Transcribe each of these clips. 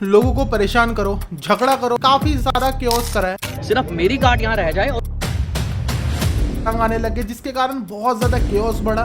लोगों को परेशान करो, झगड़ा करो, काफी सारा केओस करा है। सिर्फ मेरी कार्ड यहाँ रह जाए और तंग आने लगे जिसके कारण बहुत ज्यादा केओस बढ़ा।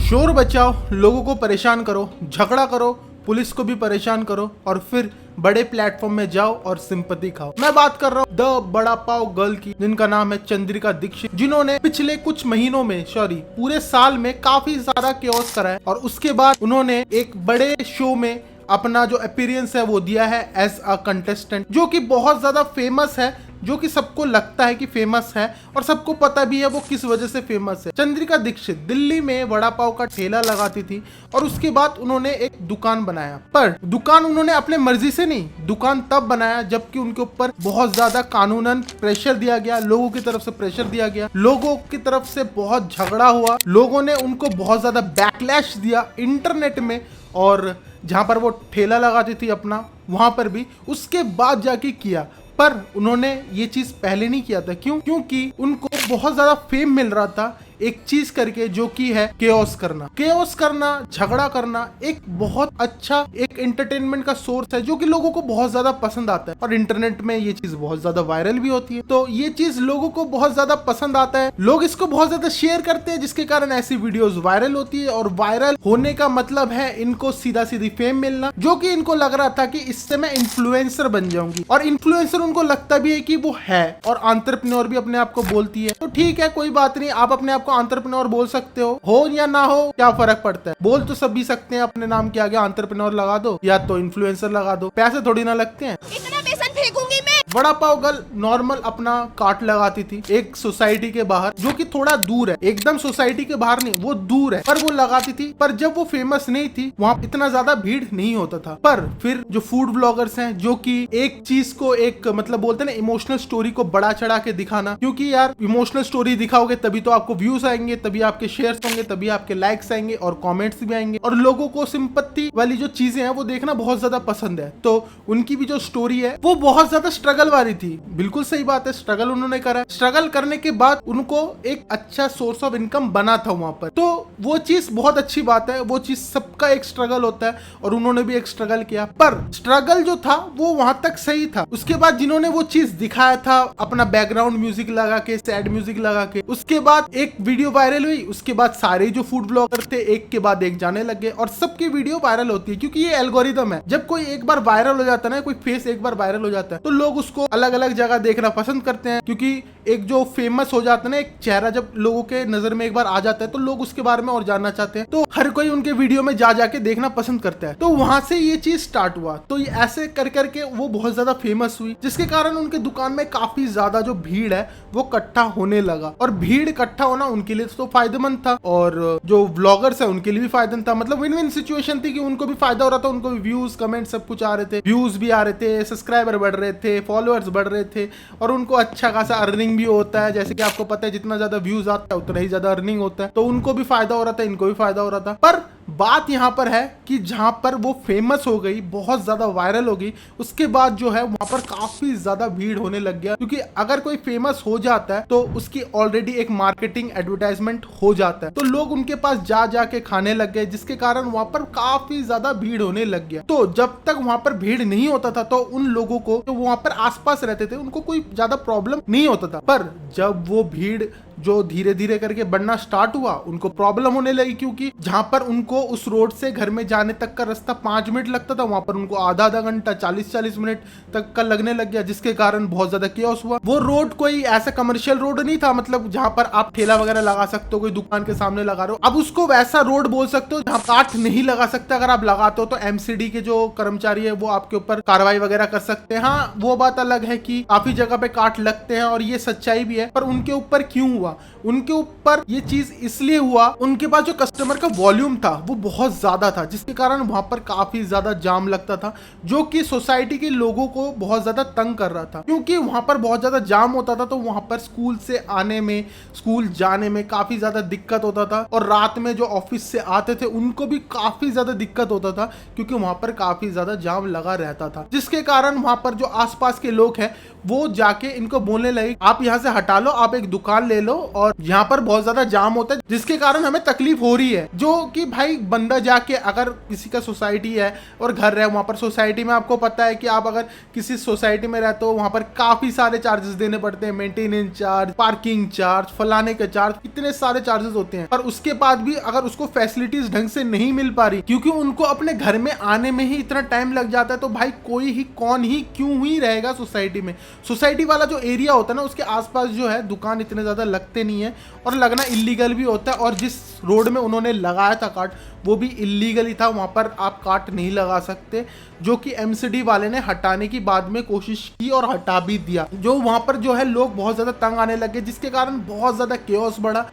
शोर बचाओ, लोगों को परेशान करो, झगड़ा करो, पुलिस को भी परेशान करो और फिर बड़े प्लेटफॉर्म में जाओ और सिंपैथी खाओ। मैं बात कर रहा हूँ द बड़ा पाव गर्ल की, जिनका नाम है चंद्रिका दीक्षित, जिन्होंने पिछले कुछ महीनों में पूरे साल में काफी सारा केओस करा है और उसके बाद उन्होंने एक बड़े शो में अपना जो अपीयरेंस है वो दिया है एज अ कंटेस्टेंट, जो कि बहुत ज्यादा फेमस है, जो कि सबको लगता है कि फेमस है और सबको पता भी है वो किस वजह से फेमस है। चंद्रिका दीक्षित दिल्ली में वड़ा पाव का ठेला लगाती थी और उसके बाद उन्होंने एक दुकान बनाया, पर दुकान उन्होंने अपने मर्जी से नहीं, दुकान तब बनाया जबकि उनके ऊपर बहुत ज्यादा कानूनन प्रेशर दिया गया, लोगों की तरफ से प्रेशर दिया गया, लोगों की तरफ से बहुत झगड़ा हुआ, लोगों ने उनको बहुत ज्यादा बैकलैश दिया इंटरनेट में और जहां पर वो ठेला लगाती थी अपना, वहां पर भी उसके बाद जाके किया। पर उन्होंने ये चीज पहले नहीं किया था। क्यों? क्योंकि उनको बहुत ज्यादा फेम मिल रहा था एक चीज करके, जो कि है केओस करना। केओस करना, झगड़ा करना एक बहुत अच्छा एक एंटरटेनमेंट का सोर्स है, जो कि लोगों को बहुत ज्यादा पसंद आता है और इंटरनेट में ये चीज बहुत ज्यादा वायरल भी होती है। तो ये चीज लोगों को बहुत ज्यादा पसंद आता है, लोग इसको बहुत ज्यादा शेयर करते हैं, जिसके कारण ऐसी वीडियोस वायरल होती है और वायरल होने का मतलब है इनको सीधा सीधी फेम मिलना, जो कि इनको लग रहा था कि इससे मैं इन्फ्लुएंसर बन जाऊंगी और इन्फ्लुएंसर उनको लगता भी है कि वो है और एंटरप्रेन्योर भी अपने आप को बोलती है। तो ठीक है, कोई बात नहीं, आप अपने आप को एंटरप्रेन्योर बोल सकते हो या ना हो, क्या फर्क पड़ता है, बोल तो सब भी सकते हैं। अपने नाम के आगे एंटरप्रेन्योर लगा दो या तो इन्फ्लुएंसर लगा दो, पैसे थोड़ी ना लगते हैं। इतना बेसन फेंकूंगी मैं। वड़ा पाव गर्ल नॉर्मल अपना कार्ट लगाती थी एक सोसाइटी के बाहर, जो कि थोड़ा दूर है, एकदम सोसाइटी के बाहर नहीं, वो दूर है, पर वो लगाती थी। पर जब वो फेमस नहीं थी, वहाँ इतना ज्यादा भीड़ नहीं होता था। पर फिर जो फूड ब्लॉगर्स हैं, जो कि एक चीज को एक मतलब बोलते हैं ना, इमोशनल स्टोरी को बड़ा चढ़ा के दिखाना, क्योंकि यार इमोशनल स्टोरी दिखाओगे तभी तो आपको व्यूज आएंगे, तभी आपके शेयर्स होंगे, तभी आपके लाइक्स आएंगे और कमेंट्स भी आएंगे और लोगों को सिंपैथी वाली जो चीजें हैं वो देखना बहुत ज्यादा पसंद है। तो उनकी भी जो स्टोरी है वो बहुत ज्यादा स्ट्रगल वाली थी। बिल्कुल सही बात है, स्ट्रगल उन्होंने करा, स्ट्रगल करने के बाद उनको एक अच्छा सोर्स ऑफ इनकम बना था वहां पर। तो वो चीज बहुत अच्छी बात है, वो चीज सबका एक स्ट्रगल होता है और उन्होंने भी एक स्ट्रगल किया, पर स्ट्रगल जो था वो वहां तक सही था। उसके बाद जिन्होंने वो चीज दिखाया था अपना बैकग्राउंड म्यूजिक लगा के, सैड म्यूजिक लगा के, उसके बाद एक वीडियो वायरल हुई, उसके बाद सारे जो फूड ब्लॉगर थे एक के बाद एक जाने लगे और सबकी वीडियो वायरल होती है, क्योंकि ये एल्गोरिदम है। जब कोई एक बार वायरल हो जाता है ना, कोई फेस एक बार वायरल हो जाता है, तो लोग उसको अलग अलग जगह देखना पसंद करते हैं, क्योंकि एक जो फेमस हो जाता है ना, एक चेहरा जब लोगों के नजर में एक बार आ जाता है तो लोग उसके बारे में और जानना चाहते हैं, तो हर कोई उनके वीडियो में जा जाके देखना पसंद करता है। तो वहां से ये चीज स्टार्ट हुआ, तो ये ऐसे कर करके वो बहुत ज्यादा फेमस हुई, जिसके कारण उनके दुकान में काफी ज्यादा जो भीड़ है वो इकट्ठा होने लगा और भीड़ इकट्ठा होना उनके लिए तो फायदेमंद था और जो व्लॉगर्स है उनके लिए भी फायदेमंद था। मतलब विन विन सिचुएशन थी कि उनको भी फायदा हो रहा था, उनको भी व्यूज कमेंट सब कुछ आ रहे थे, व्यूज भी आ रहे थे, सब्सक्राइबर बढ़ रहे थे, फॉलोअर्स बढ़ रहे थे और उनको अच्छा खासा अर्निंग भी होता है। जैसे कि आपको पता है जितना ज्यादा व्यूज आता है उतना ही ज्यादा अर्निंग होता है, तो उनको भी फायदा हो रहा था, इनको भी फायदा हो रहा था। पर बात यहाँ पर है कि जहां पर वो फेमस हो गई, बहुत ज्यादा वायरल हो गई, उसके बाद जो है वहां पर काफी ज्यादा भीड़ होने लग गया, क्योंकि अगर कोई फेमस हो जाता है तो उसकी ऑलरेडी एक मार्केटिंग एडवर्टाइजमेंट हो जाता है, तो लोग उनके पास जा जाके खाने लग गए, जिसके कारण वहां पर काफी ज्यादा भीड़ होने लग गया। तो जब तक वहां पर भीड़ नहीं होता था तो उन लोगों को जो वहां पर आसपास रहते थे उनको कोई ज्यादा प्रॉब्लम नहीं होता था, पर जब वो भीड़ जो धीरे धीरे करके बढ़ना स्टार्ट हुआ, उनको प्रॉब्लम होने लगी, क्योंकि जहां पर उनको उस रोड से घर में जाने तक का रास्ता 5 मिनट लगता था, वहां पर उनको आधा आधा घंटा 40-40 मिनट तक का लगने लग गया, जिसके कारण बहुत ज्यादा केओस हुआ। वो रोड कोई ऐसा कमर्शियल रोड नहीं था, मतलब जहां पर आप ठेला वगैरह लगा सकते हो, कोई दुकान के सामने लगा रहे हो, अब उसको वैसा रोड बोल सकते हो जहां काट नहीं लगा सकते। अगर आप लगाते हो तो एमसीडी के जो कर्मचारी है वो आपके ऊपर कार्रवाई वगैरह कर सकते हैं। हाँ, वो बात अलग है कि काफी जगह पे काट लगते हैं और ये सच्चाई भी है, पर उनके ऊपर क्यों हुआ? उनके ऊपर ये चीज इसलिए हुआ, उनके पास जो कस्टमर का वॉल्यूम था वो बहुत ज्यादा था, जिसके कारण वहां पर काफी ज्यादा जाम लगता था, जो कि सोसाइटी के लोगों को बहुत ज्यादा तंग कर रहा था। क्योंकि वहां पर बहुत ज्यादा जाम होता था तो वहां पर स्कूल से आने में, स्कूल जाने में काफी ज्यादा दिक्कत होता था और रात में जो ऑफिस से आते थे उनको भी काफी ज्यादा दिक्कत होता था, क्योंकि वहां पर काफी ज्यादा जाम लगा रहता था, जिसके कारण वहां पर जो आसपास के लोग हैं वो जाके इनको बोलने लगे आप यहाँ से हटा लो, आप एक दुकान ले लो और यहाँ पर बहुत ज्यादा जाम होता है जिसके कारण हमें तकलीफ हो रही है। जो कि भाई बंदा जाके अगर किसी का सोसाइटी है और घर है, वहां पर सोसाइटी में आपको पता है कि आप अगर किसी सोसाइटी में रहते हो वहां पर काफी सारे चार्जेस देने पड़ते हैं, मेंटेनेंस चार्ज, पार्किंग चार्ज, फलाने के चार्ज, इतने सारे चार्जेस होते हैं। पर उसके बाद भी अगर उसको फैसिलिटीज ढंग से नहीं मिल पा रही क्योंकि उनको अपने घर में आने में ही इतना टाइम लग जाता है, तो भाई कोई ही कौन ही क्यों ही रहेगा सोसाइटी में। सोसाइटी वाला जो एरिया होता है ना उसके आसपास जो है दुकान इतने ज्यादा लगते नहीं है और लगना इलीगल भी होता है। और जिस रोड में उन्होंने लगाया था कार्ट वो भी इलीगल ही था, वहां पर आप कार्ट नहीं लगा सकते, जो कि एमसीडी वाले ने हटाने की बाद में कोशिश की और हटा भी दिया। जो वहां पर जो है लोग बहुत ज्यादा तंग आने लगे जिसके कारण बहुत ज्यादा केओस बढ़ा।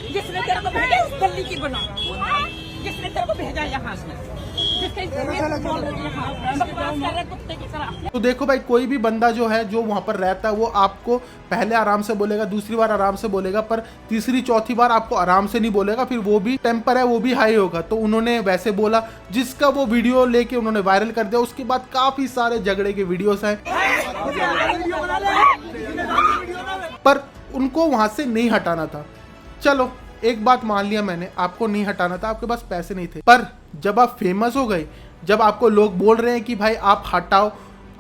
जिसने तेरे को भेजा उस दिल्ली की बना, जिसने तेरे को भेजा यहाँ से, तो देखो भाई कोई भी बंदा जो है जो वहां पर रहता है वो आपको पहले आराम से बोलेगा, दूसरी बार आराम से बोलेगा, पर तीसरी चौथी बार आपको आराम से नहीं बोलेगा, फिर वो भी टेम्पर है वो भी हाई होगा। तो उन्होंने वैसे बोला जिसका वो वीडियो लेके उन्होंने वायरल कर दिया। उसके बाद काफी सारे झगड़े के वीडियोस हैं पर उनको वहां से नहीं हटाना था। चलो एक बात मान लिया मैंने, आपको नहीं हटाना था, आपके पास पैसे नहीं थे। पर जब आप फेमस हो गए, जब आपको लोग बोल रहे हैं कि भाई आप हटाओ,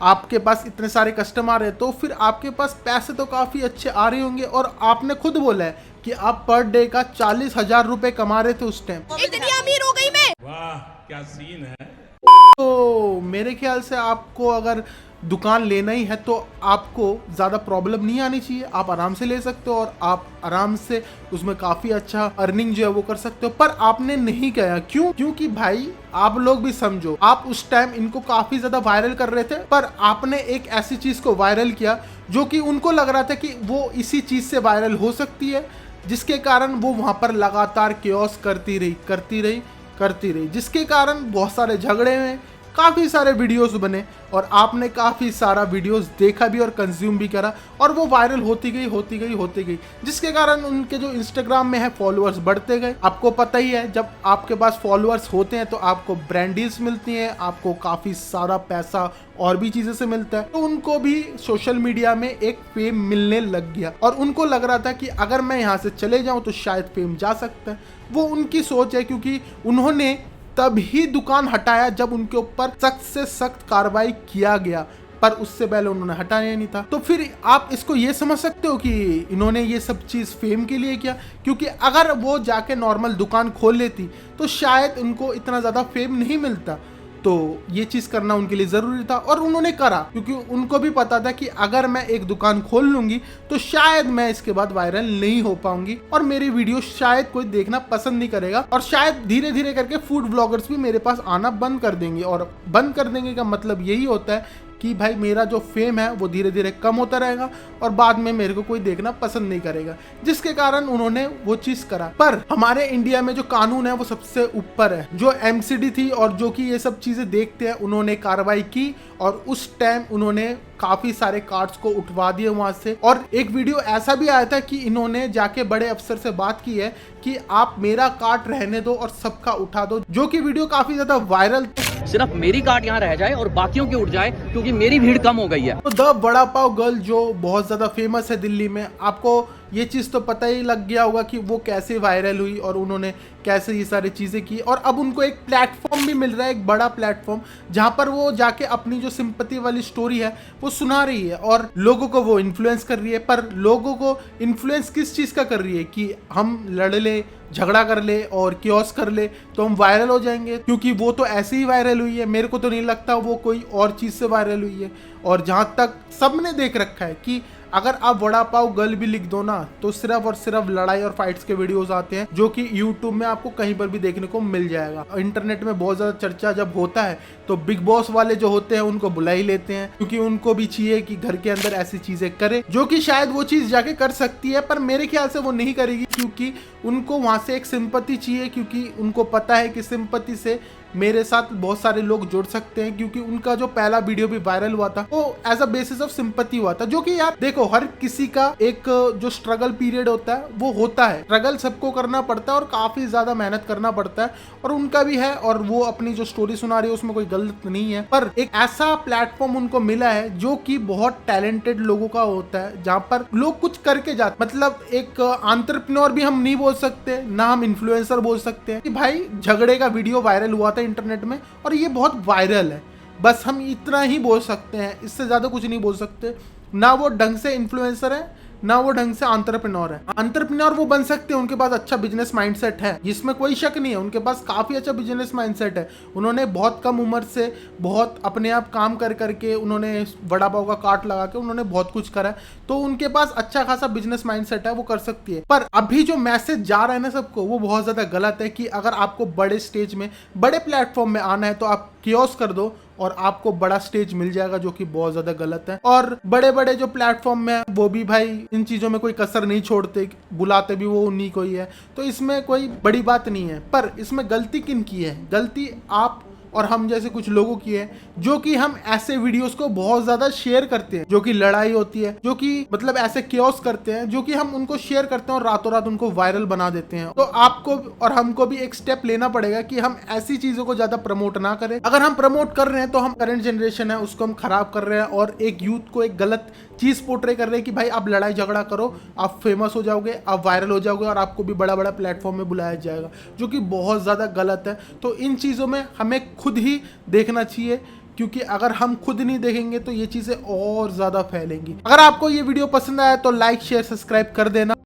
आपके पास इतने सारे कस्टमर आ रहे हैं, तो फिर आपके पास पैसे तो काफ़ी अच्छे आ रहे होंगे। और आपने खुद बोला है कि आप पर डे का 40,000 रुपए कमा रहे थे उस टाइम। इतनी अमीर हो गई मैं। वाह क्या सीन है। तो मेरे ख्याल से आपको अगर दुकान लेना ही है तो आपको ज़्यादा प्रॉब्लम नहीं आनी चाहिए, आप आराम से ले सकते हो और आप आराम से उसमें काफ़ी अच्छा अर्निंग जो है वो कर सकते हो। पर आपने नहीं किया, क्यों? क्योंकि भाई आप लोग भी समझो, आप उस टाइम इनको काफ़ी ज़्यादा वायरल कर रहे थे, पर आपने एक ऐसी चीज़ को वायरल किया जो कि उनको लग रहा था कि वो इसी चीज़ से वायरल हो सकती है, जिसके कारण वो वहाँ पर लगातार केओस करती रही, जिसके कारण बहुत सारे झगड़े हुए, काफ़ी सारे वीडियोस बने और आपने काफ़ी सारा वीडियोस देखा भी और कंज्यूम भी करा और वो वायरल होती गई, जिसके कारण उनके जो इंस्टाग्राम में है फॉलोअर्स बढ़ते गए। आपको पता ही है जब आपके पास फॉलोअर्स होते हैं तो आपको ब्रांड डील्स मिलती हैं, आपको काफ़ी सारा पैसा और भी चीज़ों से मिलता है। तो उनको भी सोशल मीडिया में एक फेम मिलने लग गया और उनको लग रहा था कि अगर मैं यहाँ से चले जाऊँ तो शायद फेम जा सकता है। वो उनकी सोच है, क्योंकि उन्होंने तभी दुकान हटाया जब उनके ऊपर सख्त से सख्त कार्रवाई किया गया, पर उससे पहले उन्होंने हटाया नहीं था। तो फिर आप इसको ये समझ सकते हो कि इन्होंने ये सब चीज़ फेम के लिए किया, क्योंकि अगर वो जाके नॉर्मल दुकान खोल लेती तो शायद उनको इतना ज़्यादा फेम नहीं मिलता। तो ये चीज़ करना उनके लिए ज़रूरी था और उन्होंने करा, क्योंकि उनको भी पता था कि अगर मैं एक दुकान खोल लूँगी तो शायद मैं इसके बाद वायरल नहीं हो पाऊंगी और मेरी वीडियो शायद कोई देखना पसंद नहीं करेगा और शायद धीरे धीरे करके फूड ब्लॉगर्स भी मेरे पास आना बंद कर देंगे। और बंद कर देंगे का मतलब यही होता है कि भाई मेरा जो फेम है वो धीरे धीरे कम होता रहेगा और बाद में मेरे को कोई देखना पसंद नहीं करेगा, जिसके कारण उन्होंने वो चीज़ करा। पर हमारे इंडिया में जो कानून है वो सबसे ऊपर है। जो एमसीडी थी और जो कि ये सब चीज़ें देखते हैं, उन्होंने कार्रवाई की और उस टाइम उन्होंने काफ़ी सारे कार्ड्स को उठवा दिए वहाँ से। और एक वीडियो ऐसा भी आया था कि इन्होंने जाके बड़े अफसर से बात की है कि आप मेरा कार्ड रहने दो और सबका उठा दो, जो कि वीडियो काफ़ी ज़्यादा वायरल। सिर्फ मेरी कार्ड यहाँ रह जाए और बाकियों की उठ जाए, क्योंकि मेरी भीड़ कम हो गई है। तो द वड़ा पाव गर्ल जो बहुत ज़्यादा फेमस है दिल्ली में, आपको ये चीज़ तो पता ही लग गया होगा कि वो कैसे वायरल हुई और उन्होंने कैसे ये सारी चीज़ें की। और अब उनको एक प्लेटफॉर्म भी मिल रहा है, एक बड़ा प्लेटफॉर्म, जहाँ पर वो जाके अपनी जो सिंपैथी वाली स्टोरी है वो सुना रही है और लोगों को वो इन्फ्लुएंस कर रही है। पर लोगों को इन्फ्लुएंस किस चीज़ का कर रही है कि हम लड़ ले, झगड़ा कर ले और कियोस कर ले तो हम वायरल हो जाएंगे, क्योंकि वो तो ऐसे ही वायरल हुई है। मेरे को तो नहीं लगता वो कोई और चीज़ से वायरल हुई है। और जहाँ तक सबने देख रखा है कि अगर आप वड़ा पाव गर्ल भी लिख दो ना तो सिर्फ और सिर्फ लड़ाई और फाइट्स के वीडियोस आते हैं, जो कि यूट्यूब में आपको कहीं पर भी देखने को मिल जाएगा। इंटरनेट में बहुत ज़्यादा चर्चा जब होता है तो बिग बॉस वाले जो होते हैं उनको बुला ही लेते हैं, क्योंकि उनको भी चाहिए कि घर के अंदर ऐसी चीज़ें करे, जो कि शायद वो चीज़ जाके कर सकती है, पर मेरे ख्याल से वो नहीं करेगी, क्योंकि उनको वहाँ से एक सिंपैथी चाहिए, क्योंकि उनको पता है कि सिंपैथी से मेरे साथ बहुत सारे लोग जुड़ सकते हैं। क्योंकि उनका जो पहला वीडियो भी वायरल हुआ था वो as a basis of sympathy हुआ था, जो कि यार देखो देखो हर किसी का एक जो स्ट्रगल पीरियड होता है वो होता है, स्ट्रगल सबको करना पड़ता है और काफी ज्यादा मेहनत करना पड़ता है, और उनका भी है, और वो अपनी जो स्टोरी सुना रही है उसमें कोई गलत नहीं है। पर एक ऐसा प्लेटफॉर्म उनको मिला है जो कि बहुत टैलेंटेड लोगों का होता है, जहां पर लोग कुछ करके जाते, मतलब एक एंटरप्रेन्योर भी हम नहीं बोल सकते, ना हम इन्फ्लुएंसर बोल सकते हैं कि भाई झगड़े का वीडियो वायरल हुआ था इंटरनेट में और ये बहुत वायरल है, बस हम इतना ही बोल सकते हैं, इससे ज्यादा कुछ नहीं बोल सकते। ना वो ढंग से इन्फ्लुएंसर है, ना वो ढंग से एंटरप्रेन्योर है। एंटरप्रेन्योर वो बन सकते हैं, उनके पास अच्छा बिजनेस माइंडसेट है, इसमें कोई शक नहीं है, उनके पास काफी अच्छा बिजनेस माइंडसेट है। उन्होंने बहुत कम उम्र से बहुत अपने आप काम कर करके उन्होंने वड़ा पाव का कार्ट लगा के उन्होंने बहुत कुछ करा है, तो उनके पास अच्छा खासा बिजनेस माइंडसेट है, वो कर सकती है। पर अभी जो मैसेज जा रहा है ना सबको, वो बहुत ज्यादा गलत है कि अगर आपको बड़े स्टेज में बड़े प्लेटफॉर्म में आना है तो आप कियोस्क कर दो और आपको बड़ा स्टेज मिल जाएगा, जो कि बहुत ज्यादा गलत है। और बड़े बड़े जो प्लेटफॉर्म में वो भी भाई इन चीजों में कोई कसर नहीं छोड़ते, बुलाते भी वो उन्हीं को ही है, तो इसमें कोई बड़ी बात नहीं है। पर इसमें गलती किन की है? गलती आप और हम जैसे कुछ लोगों की है, जो कि हम ऐसे वीडियोस को बहुत ज्यादा शेयर करते हैं, जो कि लड़ाई होती है, जो कि मतलब ऐसे कियोस करते हैं, जो कि हम उनको शेयर करते हैं और रातों रात उनको वायरल बना देते हैं। तो आपको और हमको भी एक स्टेप लेना पड़ेगा कि हम ऐसी चीजों को ज्यादा प्रमोट ना करें। अगर हम प्रमोट कर रहे हैं तो हम करंट जनरेशन है उसको हम खराब कर रहे हैं और एक यूथ को एक गलत चीज पोर्ट्रे कर रहे हैं कि भाई आप लड़ाई झगड़ा करो, आप फेमस हो जाओगे, आप वायरल हो जाओगे और आपको भी बड़ा बड़ा प्लेटफॉर्म में बुलाया जाएगा, जो कि बहुत ज्यादा गलत है। तो इन चीजों में हमें खुद ही देखना चाहिए, क्योंकि अगर हम खुद नहीं देखेंगे तो ये चीजें और ज्यादा फैलेंगी। अगर आपको ये वीडियो पसंद आया तो लाइक शेयर सब्सक्राइब कर देना।